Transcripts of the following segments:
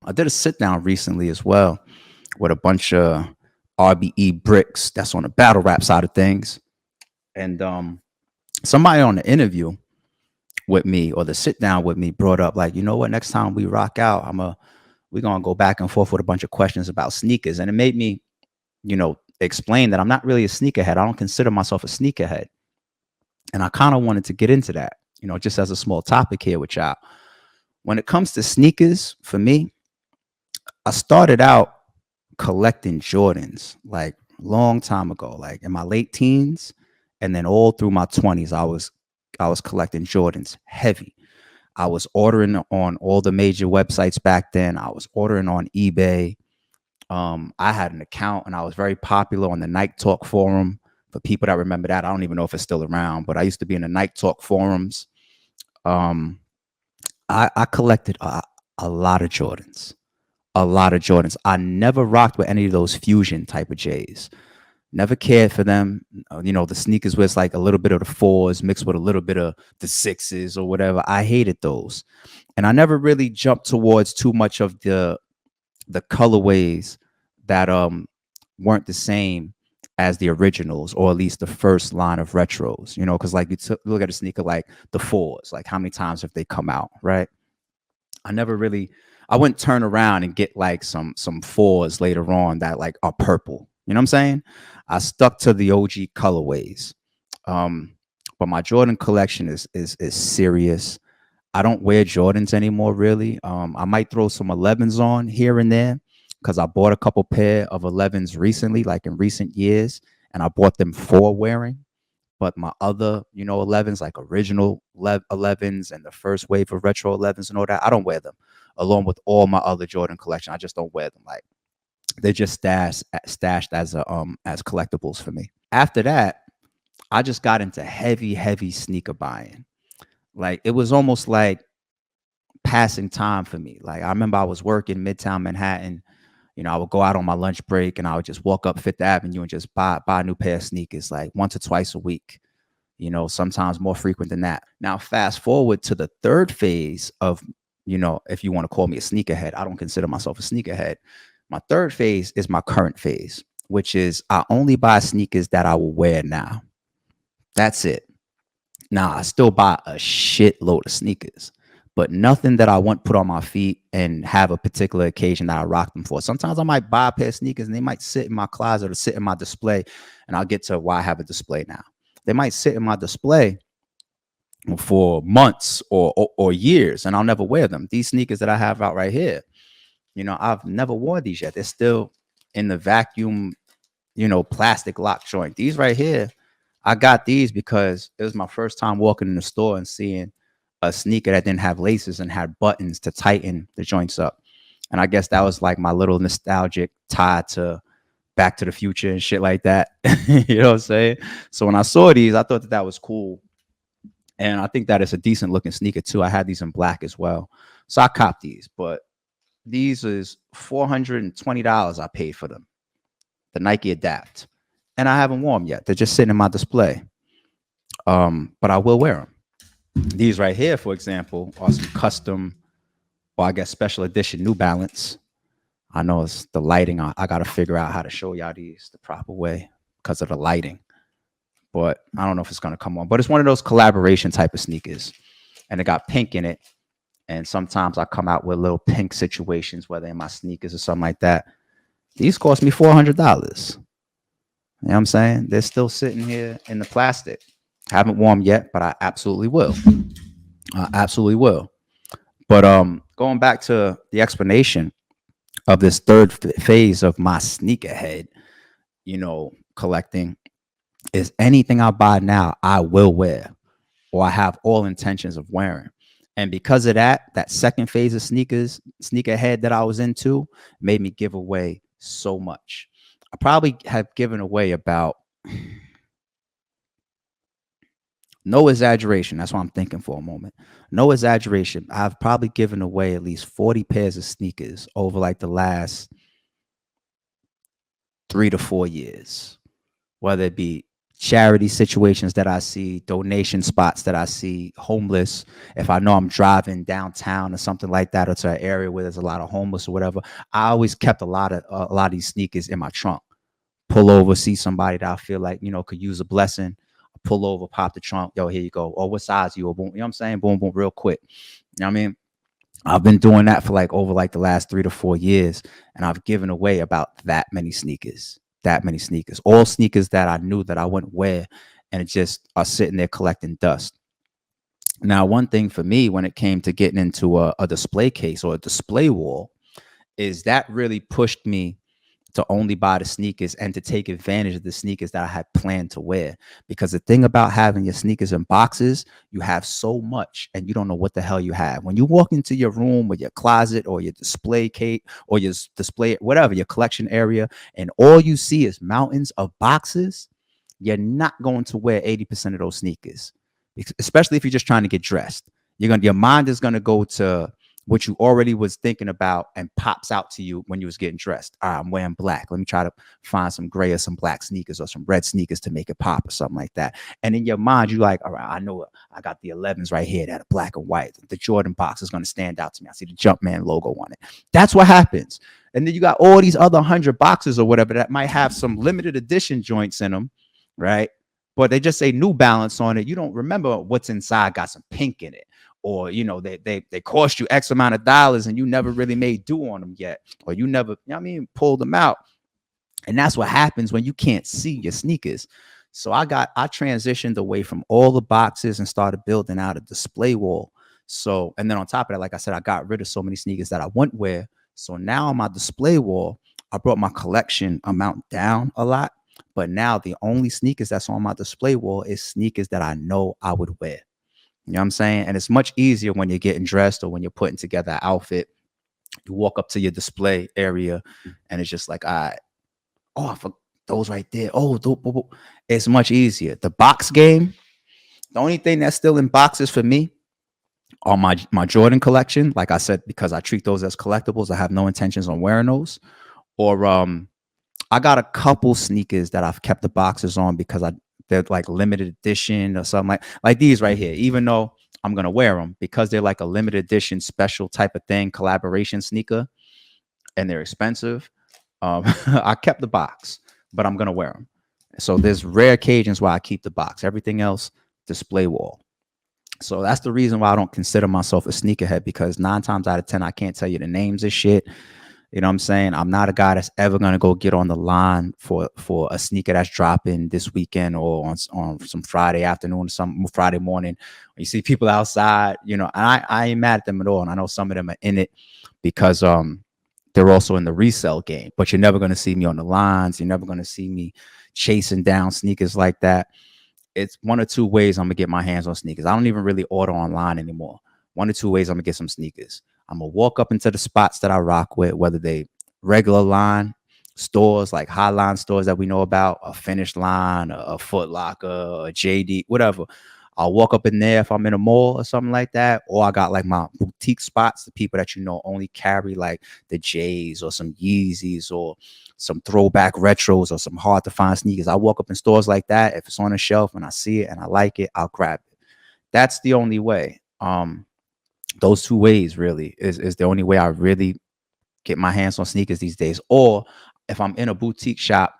I did a sit down recently as well with a bunch of RBE bricks that's on the battle rap side of things. And somebody on the interview with me or the sit down with me brought up like, you know what, next time we rock out, we're gonna go back and forth with a bunch of questions about sneakers. And it made me, explain that I'm not really a sneakerhead. I don't consider myself a sneakerhead. And I kind of wanted to get into that, just as a small topic here with y'all. When it comes to sneakers, for me, I started out collecting Jordans like long time ago, like in my late teens, and then all through my 20s, I was collecting Jordans heavy. I was ordering on all the major websites back then. I was ordering on eBay. I had an account and I was very popular on the Nike Talk forum. For people that remember that, I don't even know if it's still around, but I used to be in the Nike Talk forums. Um, I collected a lot of Jordans, a lot of Jordans. I never rocked with any of those fusion type of J's. Never cared for them. The sneakers where it's like a little bit of the fours mixed with a little bit of the sixes or whatever. I hated those. And I never really jumped towards too much of the colorways that weren't the same as the originals, or at least the first line of retros, because like look at a sneaker like the fours, like how many times have they come out, right? I wouldn't turn around and get like some fours later on that like are purple. You know what I'm saying? I stuck to the OG colorways. But my Jordan collection is serious. I don't wear Jordans anymore, really. I might throw some 11s on here and there because I bought a couple pair of 11s recently, like in recent years, and I bought them for wearing. But my other, 11s, like original 11s and the first wave of retro 11s and all that, I don't wear them. Along with all my other Jordan collection, I just don't wear them. Like they're just stashed as collectibles for me. After that, I just got into heavy sneaker buying. Like it was almost like passing time for me. Like I remember I was working Midtown Manhattan. I would go out on my lunch break and I would just walk up Fifth Avenue and just buy a new pair of sneakers like once or twice a week. Sometimes more frequent than that. Now, fast forward to the third phase of, if you want to call me a sneakerhead, I don't consider myself a sneakerhead. My third phase is my current phase, which is I only buy sneakers that I will wear now. That's it. Now, I still buy a shitload of sneakers, but nothing that I want put on my feet and have a particular occasion that I rock them for. Sometimes I might buy a pair of sneakers and they might sit in my closet or sit in my display, and I'll get to why I have a display now. They might sit in my display for months or years, and I'll never wear them. These sneakers that I have out right here, I've never worn these yet. They're still in the vacuum, plastic lock joint. These right here, I got these because it was my first time walking in the store and seeing a sneaker that didn't have laces and had buttons to tighten the joints up. And I guess that was like my little nostalgic tie to Back to the Future and shit like that. You know what I'm saying? So when I saw these, I thought that was cool. And I think that it's a decent looking sneaker too. I had these in black as well. So I copped these, but these is $420 I paid for them. The Nike Adapt. And I haven't worn them yet. They're just sitting in my display. But I will wear them. These right here, for example, are some custom, or I guess special edition New Balance. I know it's the lighting. I got to figure out how to show y'all these the proper way because of the lighting. But I don't know if it's going to come on. But it's one of those collaboration type of sneakers. And it got pink in it. And sometimes I come out with little pink situations, whether in my sneakers or something like that. These cost me $400. You know what I'm saying? They're still sitting here in the plastic. Haven't worn them yet, but I absolutely will. I absolutely will. But going back to the explanation of this third phase of my sneakerhead, collecting, is anything I buy now, I will wear, or I have all intentions of wearing. And because of that second phase of sneakerhead that I was into made me give away so much. I probably have given away about, no exaggeration, that's what I'm thinking for a moment. No exaggeration, I've probably given away at least 40 pairs of sneakers over like the last 3 to 4 years, whether it be charity situations that I see, donation spots that I see, homeless. If I know I'm driving downtown or something like that, or to an area where there's a lot of homeless or whatever, I always kept a lot of these sneakers in my trunk. Pull over, see somebody that I feel like, could use a blessing. Pull over, pop the trunk. Yo, here you go. Oh, what size you? Boom. You know what I'm saying? Boom, boom, real quick. You know what I mean? I've been doing that for like over like the last 3 to 4 years, and I've given away about that many sneakers. That many sneakers. All sneakers that I knew that I wouldn't wear, and it just are sitting there collecting dust. Now, one thing for me when it came to getting into a display case or a display wall is that really pushed me to only buy the sneakers and to take advantage of the sneakers that I had planned to wear. Because the thing about having your sneakers in boxes, you have so much and you don't know what the hell you have. When you walk into your room or your closet or your display case or your display, whatever, your collection area, and all you see is mountains of boxes, you're not going to wear 80% of those sneakers, especially if you're just trying to get dressed. Your mind is going to go to what you already was thinking about and pops out to you when you was getting dressed. All right, I'm wearing black. Let me try to find some gray or some black sneakers or some red sneakers to make it pop or something like that. And in your mind, you're like, all right, I know I got the 11s right here that are black and white. The Jordan box is going to stand out to me. I see the Jumpman logo on it. That's what happens. And then you got all these other 100 boxes or whatever that might have some limited edition joints in them, right? But they just say New Balance on it. You don't remember what's inside got some pink in it. Or, they cost you X amount of dollars and you never really made due on them yet. Or you never, pulled them out. And that's what happens when you can't see your sneakers. So I transitioned away from all the boxes and started building out a display wall. So, and then on top of that, like I said, I got rid of so many sneakers that I wouldn't wear. So now on my display wall, I brought my collection amount down a lot. But now the only sneakers that's on my display wall is sneakers that I know I would wear. You know what I'm saying? And it's much easier when you're getting dressed or when you're putting together an outfit. You walk up to your display area and it's just like, all right, oh, for those right there. Oh, it's much easier. The box game, the only thing that's still in boxes for me are my Jordan collection. Like I said, because I treat those as collectibles, I have no intentions on wearing those. Or I got a couple sneakers that I've kept the boxes on because they're like limited edition or something like these right here, even though I'm going to wear them because they're like a limited edition special type of thing, collaboration sneaker, and they're expensive. I kept the box, but I'm going to wear them. So there's rare occasions where I keep the box. Everything else, display wall. So that's the reason why I don't consider myself a sneakerhead, because 9 times out of 10, I can't tell you the names of shit. You know what I'm saying? I'm not a guy that's ever going to go get on the line for a sneaker that's dropping this weekend or on some Friday afternoon or some Friday morning. You see people outside, and I ain't mad at them at all. And I know some of them are in it because they're also in the resale game. But you're never going to see me on the lines. You're never going to see me chasing down sneakers like that. It's 1 or 2 ways I'm going to get my hands on sneakers. I don't even really order online anymore. 1 or 2 ways I'm going to get some sneakers. I'm going to walk up into the spots that I rock with, whether they regular line stores, like high line stores that we know about, a Finish Line, a Foot Locker, a JD, whatever. I'll walk up in there if I'm in a mall or something like that. Or I got like my boutique spots, the people that only carry like the J's or some Yeezys or some throwback retros or some hard to find sneakers. I walk up in stores like that. If it's on a shelf and I see it and I like it, I'll grab it. That's the only way. Those 2 ways really is the only way I really get my hands on sneakers these days. Or if I'm in a boutique shop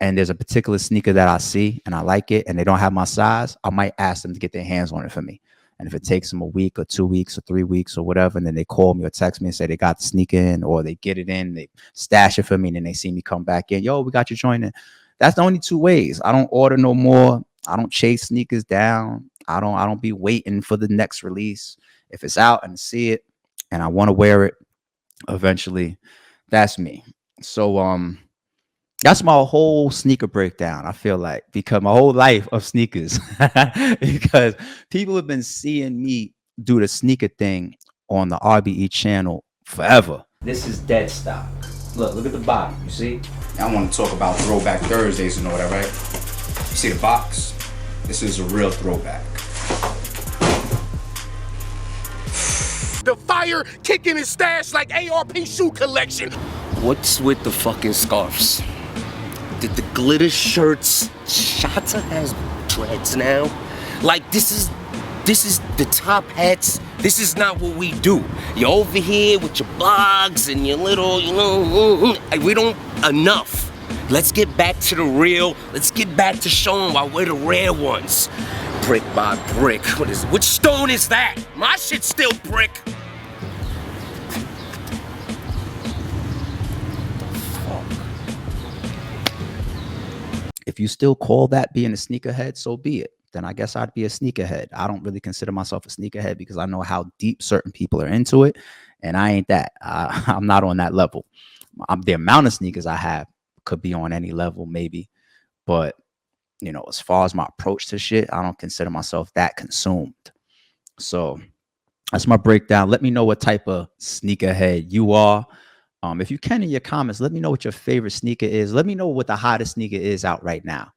and there's a particular sneaker that I see and I like it and they don't have my size, I might ask them to get their hands on it for me. And if it takes them a week or 2 weeks or 3 weeks or whatever, and then they call me or text me and say they got the sneaker in, or they get it in, they stash it for me, and then they see me come back in, yo, we got your joint in. That's the only 2 ways. I don't order no more. I don't chase sneakers down. I don't be waiting for the next release. If it's out and see it and I want to wear it eventually, that's me. So that's my whole sneaker breakdown, I feel like, because my whole life of sneakers. Because people have been seeing me do the sneaker thing on the RBE channel forever. This is dead stock. Look at the bottom, you see? I want to talk about Throwback Thursdays and all that, right? You see the box? This is a real throwback. The fire kicking his stash like ARP shoe collection. What's with the fucking scarves? the glitter shirts. Shata has dreads now. Like, this is the top hats. This is not what we do. You're over here with your blogs and your little, we don't, enough. Let's get back to the real. Let's get back to showing why we're the rare ones. Brick by brick. Which stone is that? My shit's still brick. If you still call that being a sneakerhead, so be it. Then I guess I'd be a sneakerhead. I don't really consider myself a sneakerhead because I know how deep certain people are into it, and I ain't that. I'm not on that level. The amount of sneakers I have could be on any level, maybe, but as far as my approach to shit, I don't consider myself that consumed. So that's my breakdown. Let me know what type of sneakerhead you are. If you can, in your comments, let me know what your favorite sneaker is. Let me know what the hottest sneaker is out right now.